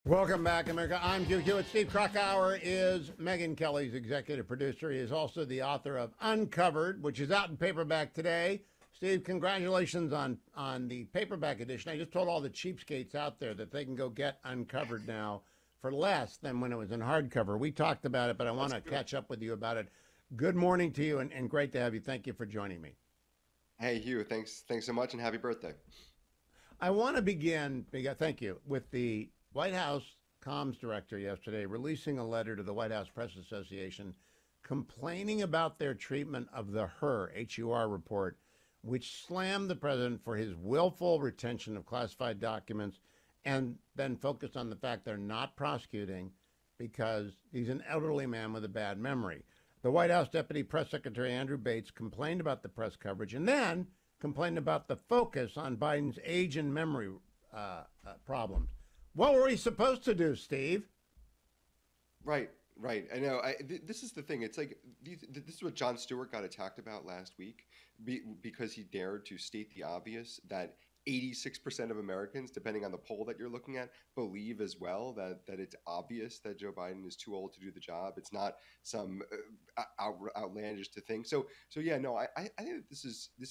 Welcome back, America. I'm Hugh Hewitt. Steve Krakauer is Megyn Kelly's executive producer. He is also the author of Uncovered, which is out in paperback today. Steve, congratulations on the paperback edition. I just told all the cheapskates out there that they can go get Uncovered now for less than when it was in hardcover. We talked about it, but I want to catch up with you about it. Good morning to you, and great to have you. Thank you for joining me. Hey, Hugh, thanks so much, and happy birthday. I want to begin, thank you, with the White House comms director yesterday releasing a letter to the White House Press Association complaining about their treatment of the HUR report, which slammed the president for his willful retention of classified documents and then focused on the fact they're not prosecuting because he's an elderly man with a bad memory. The White House Deputy Press Secretary Andrew Bates complained about the press coverage and then complained about the focus on Biden's age and memory problems. What were we supposed to do, Steve? Right. I know. This is the thing. It's like this is what Jon Stewart got attacked about last week because he dared to state the obvious that 86% of Americans, depending on the poll that you're looking at, believe as well that it's obvious that Joe Biden is too old to do the job. It's not some outlandish to think. So yeah, no, I think that this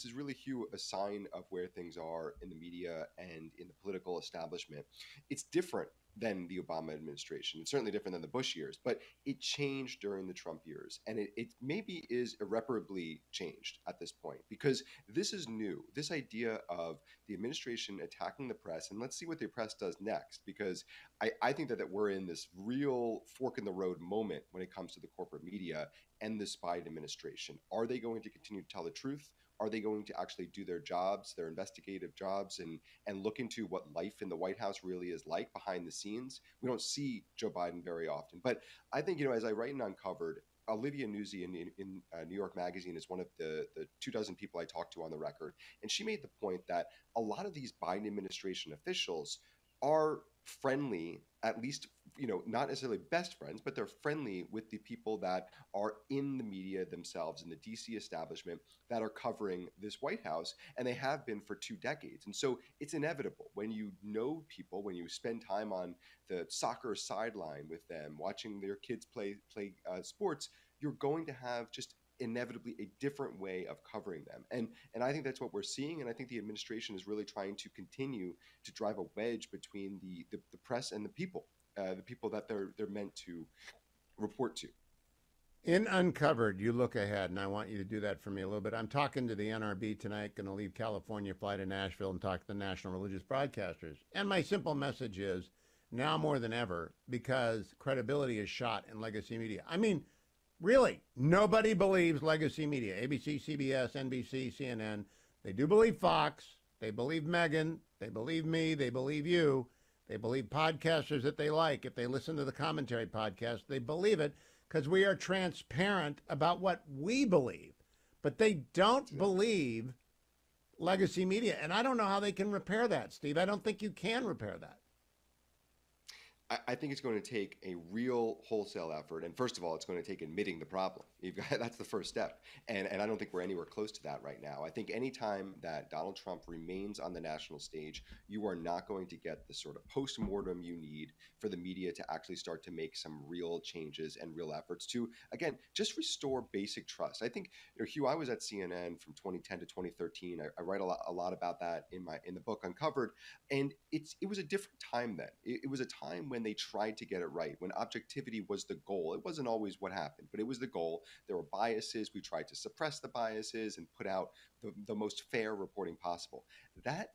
is really, Hugh, a sign of where things are in the media and in the political establishment. It's different than the Obama administration. It's certainly different than the Bush years, but it changed during the Trump years. And it maybe is irreparably changed at this point because this is new. This idea of the administration attacking the press, and let's see what the press does next, because I think that we're in this real fork in the road moment when it comes to the corporate media and the Biden administration. Are they going to continue to tell the truth? Are they going to actually do their jobs, their investigative jobs, and look into what life in the White House really is like behind the scenes? We don't see Joe Biden very often. But I think, as I write in Uncovered, Olivia Nuzzi in New York Magazine is one of the 24 people I talked to on the record. And she made the point that a lot of these Biden administration officials are friendly, at least, not necessarily best friends, but they're friendly with the people that are in the media themselves, in the DC establishment, that are covering this White House, and they have been for 2 decades. And so it's inevitable when you know people, when you spend time on the soccer sideline with them, watching their kids play sports, you're going to have just inevitably a different way of covering them. And I think that's what we're seeing. And I think the administration is really trying to continue to drive a wedge between the press and the people that they're meant to report to. In Uncovered, you look ahead, and I want you to do that for me a little bit. I'm talking to the NRB tonight, going to leave California, fly to Nashville, and talk to the National Religious Broadcasters. And my simple message is, now more than ever, because credibility is shot in legacy media. I mean, really, nobody believes legacy media. ABC, CBS, NBC, CNN. They do believe Fox. They believe Megyn. They believe me. They believe you. They believe podcasters that they like. If they listen to the commentary podcast, they believe it because we are transparent about what we believe. But they don't believe legacy media. And I don't know how they can repair that, Steve. I don't think you can repair that. I think it's going to take a real wholesale effort. And first of all, it's going to take admitting the problem. That's the first step. And I don't think we're anywhere close to that right now. I think anytime that Donald Trump remains on the national stage, you are not going to get the sort of post-mortem you need for the media to actually start to make some real changes and real efforts to, again, just restore basic trust. I think, Hugh, I was at CNN from 2010 to 2013. I write a lot about that in the book Uncovered. And it was a different time then. It was a time when they tried to get it right, when objectivity was the goal. It wasn't always what happened, but it was the goal. There were biases. We tried to suppress the biases and put out the most fair reporting possible. That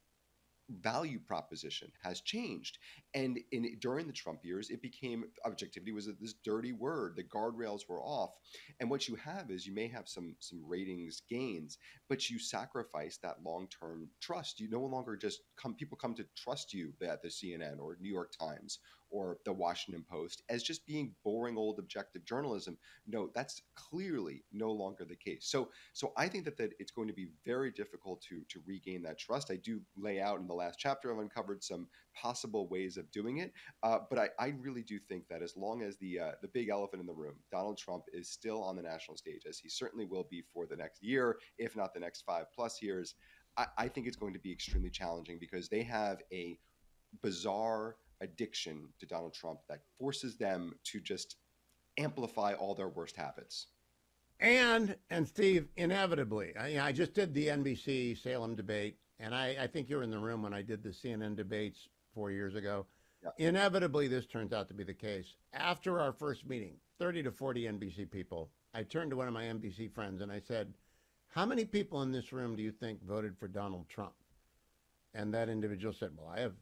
value proposition has changed. And during the Trump years, it became objectivity was this dirty word. The guardrails were off. And what you have is you may have some ratings gains, but you sacrifice that long-term trust. You no longer just people come to trust you at the CNN or New York Times or the Washington Post as just being boring old objective journalism. No, that's clearly no longer the case. So I think that it's going to be very difficult to regain that trust. I do lay out in the last chapter, I've uncovered some possible ways of doing it. But I really do think that as long as the big elephant in the room, Donald Trump, is still on the national stage, as he certainly will be for the next year, if not the next 5+ years, I think it's going to be extremely challenging because they have a bizarre addiction to Donald Trump that forces them to just amplify all their worst habits. And Steve, inevitably, I just did the NBC Salem debate, and I think you were in the room when I did the CNN debates 4 years ago. Yeah. Inevitably, this turns out to be the case. After our first meeting, 30 to 40 NBC people, I turned to one of my NBC friends and I said, how many people in this room do you think voted for Donald Trump? And that individual said, well, I have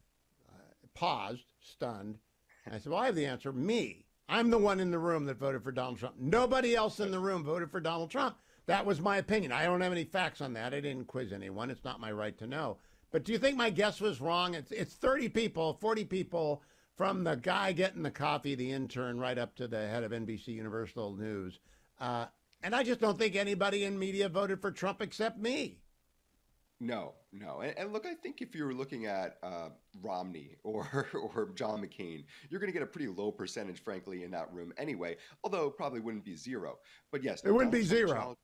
paused, stunned. And I said, well, I have the answer, me. I'm the one in the room that voted for Donald Trump. Nobody else in the room voted for Donald Trump. That was my opinion. I don't have any facts on that. I didn't quiz anyone. It's not my right to know. But do you think my guess was wrong? It's 30 people, 40 people, from the guy getting the coffee, the intern, right up to the head of NBC Universal News. And I just don't think anybody in media voted for Trump except me. No. And look, I think if you're looking at Romney or John McCain, you're going to get a pretty low percentage, frankly, in that room anyway, although it probably wouldn't be zero. But yes. It wouldn't be zero.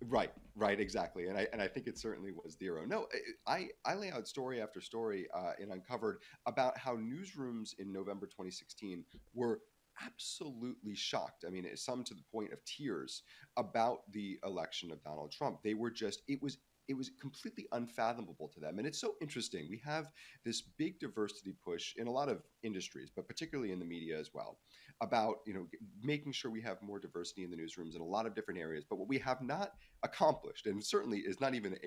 Right, exactly. And I think it certainly was zero. No, I lay out story after story in Uncovered about how newsrooms in November 2016 were absolutely shocked. I mean, some to the point of tears about the election of Donald Trump. They were just, it was completely unfathomable to them. And it's so interesting. We have this big diversity push in a lot of industries, but particularly in the media as well, about, making sure we have more diversity in the newsrooms in a lot of different areas. But what we have not accomplished, and certainly is not even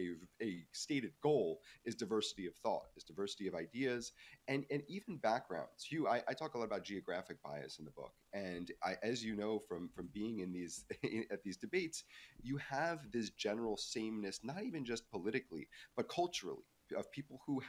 a stated goal, is diversity of thought, is diversity of ideas, and even backgrounds. Hugh, I talk a lot about geographic bias in the book. And as you know from being in these at these debates, you have this general sameness, not even just politically, but culturally, of people who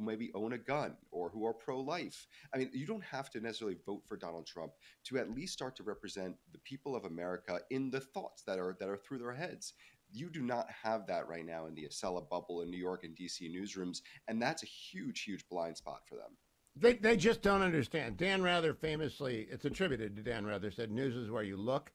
maybe own a gun or who are pro-life. I mean, you don't have to necessarily vote for Donald Trump to at least start to represent the people of America in the thoughts that are through their heads. You do not have that right now in the Acela bubble in New York and DC newsrooms, and that's a huge blind spot for them. They just don't understand. Dan Rather famously, it's attributed to Dan Rather, said news is where you look.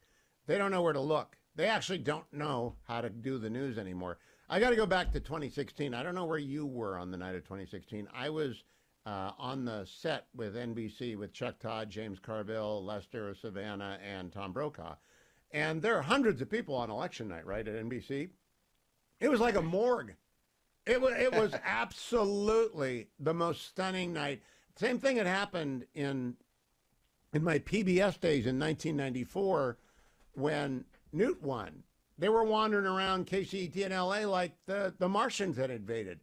They don't know where to look. They actually don't know how to do the news anymore. I got to go back to 2016. I don't know where you were on the night of 2016. I was on the set with NBC with Chuck Todd, James Carville, Lester Savannah, and Tom Brokaw. And there are hundreds of people on election night, right, at NBC. It was like a morgue. It was absolutely the most stunning night. Same thing had happened in my PBS days in 1994 when Newt won. They were wandering around KCET in LA like the Martians had invaded.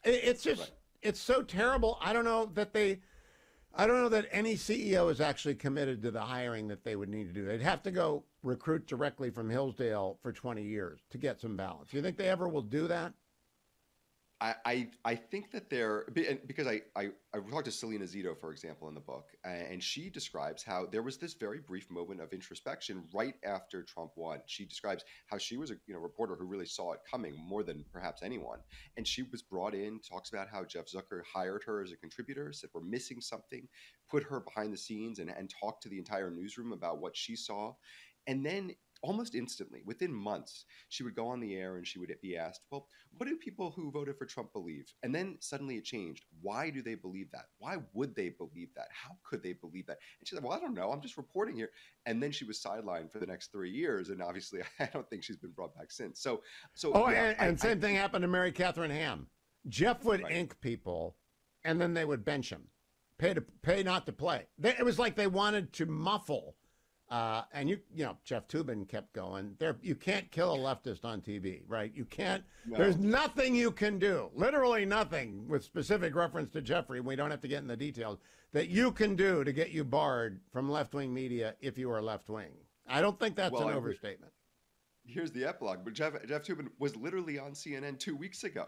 It's just, right. It's so terrible. I don't know that any CEO is actually committed to the hiring that they would need to do. They'd have to go recruit directly from Hillsdale for 20 years to get some balance. Do you think they ever will do that? I think that because I talked to Selena Zito, for example, in the book, and she describes how there was this very brief moment of introspection right after Trump won. She describes how she was a reporter who really saw it coming more than perhaps anyone, and she was brought in, talks about how Jeff Zucker hired her as a contributor, said we're missing something, put her behind the scenes and talked to the entire newsroom about what she saw, and then almost instantly, within months, she would go on the air and she would be asked, well, what do people who voted for Trump believe? And then suddenly it changed. Why do they believe that? Why would they believe that? How could they believe that? And she said, well, I don't know. I'm just reporting here. And then she was sidelined for the next 3 years. And obviously, I don't think she's been brought back since. And same thing happened to Mary Catherine Ham. Jeff would ink people and then they would bench him, pay not to play. It was like they wanted to muffle. And Jeff Toobin kept going. You can't kill a leftist on TV, right? You can't. No. There's nothing you can do, literally nothing, with specific reference to Jeffrey. We don't have to get in the details that you can do to get you barred from left-wing media if you are left-wing. I don't think that's an overstatement. Here's the epilogue. But Jeff Toobin was literally on CNN 2 weeks ago.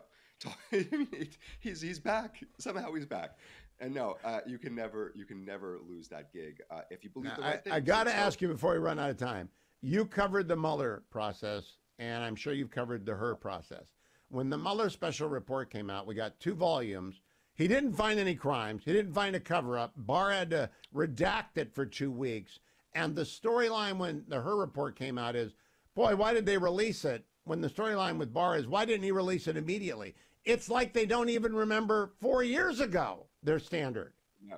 He's back. Somehow he's back. And no, you can never lose that gig if you believe the right thing. I got to ask you before we run out of time. You covered the Mueller process, and I'm sure you've covered the Hur process. When the Mueller special report came out, we got 2 volumes. He didn't find any crimes. He didn't find a cover-up. Barr had to redact it for 2 weeks. And the storyline when the Hur report came out is, boy, why did they release it? When the storyline with Barr is, why didn't he release it immediately? It's like they don't even remember 4 years ago, their standard. Yeah.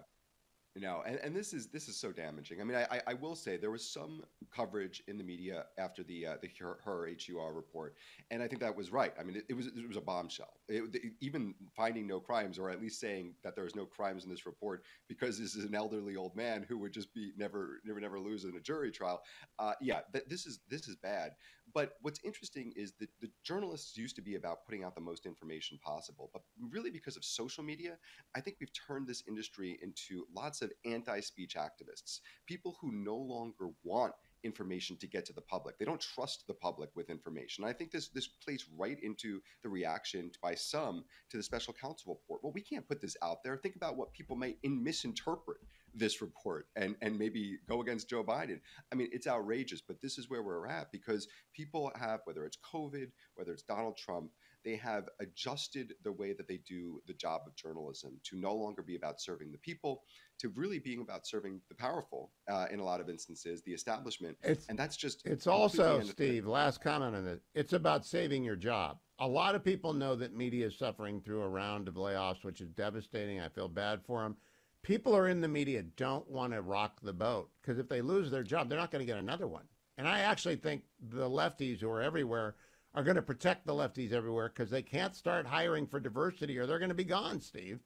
And this is so damaging. I mean, I will say there was some coverage in the media after the her HUR report, and I think that was right. I mean, it was a bombshell. Even finding no crimes, or at least saying that there was no crimes in this report because this is an elderly old man who would just be never lose in a jury trial. Yeah, this is bad. But what's interesting is that the journalists used to be about putting out the most information possible, but really because of social media, I think we've turned this industry into lots of anti-speech activists, people who no longer want information to get to the public. They don't trust the public with information. I think this plays right into the reaction by some to the special counsel report. Well, we can't put this out there. Think about what people might misinterpret this report and maybe go against Joe Biden. I mean, it's outrageous, but this is where we're at because people have, whether it's COVID, whether it's Donald Trump, they have adjusted the way that they do the job of journalism to no longer be about serving the people, to really being about serving the powerful in a lot of instances, the establishment. And that's just it's also, Steve, last comment on it. It's about saving your job. A lot of people know that media is suffering through a round of layoffs, which is devastating. I feel bad for them. People who are in the media don't want to rock the boat because if they lose their job, they're not going to get another one. And I actually think the lefties who are everywhere are going to protect the lefties everywhere because they can't start hiring for diversity or they're going to be gone, Steve.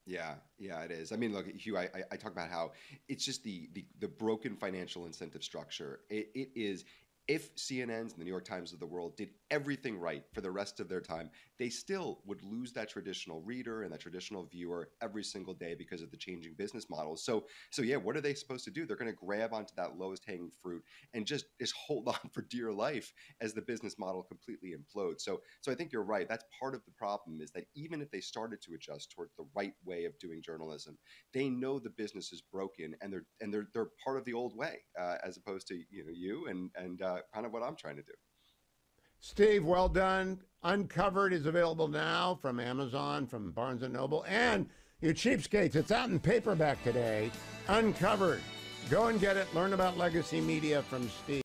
Yeah, it is. I mean, look, Hugh, I talk about how it's just the broken financial incentive structure. It is, if CNNs and the New York Times of the world did everything right for the rest of their time, they still would lose that traditional reader and that traditional viewer every single day because of the changing business models. So yeah, what are they supposed to do? They're going to grab onto that lowest hanging fruit and just hold on for dear life as the business model completely implodes. So I think you're right. That's part of the problem, is that even if they started to adjust towards the right way of doing journalism, they know the business is broken and they're part of the old way, as opposed to you and kind of what I'm trying to do. Steve, well done. Uncovered is available now from Amazon, from Barnes & Noble, and you cheapskates, it's out in paperback today. Uncovered. Go and get it. Learn about legacy media from Steve.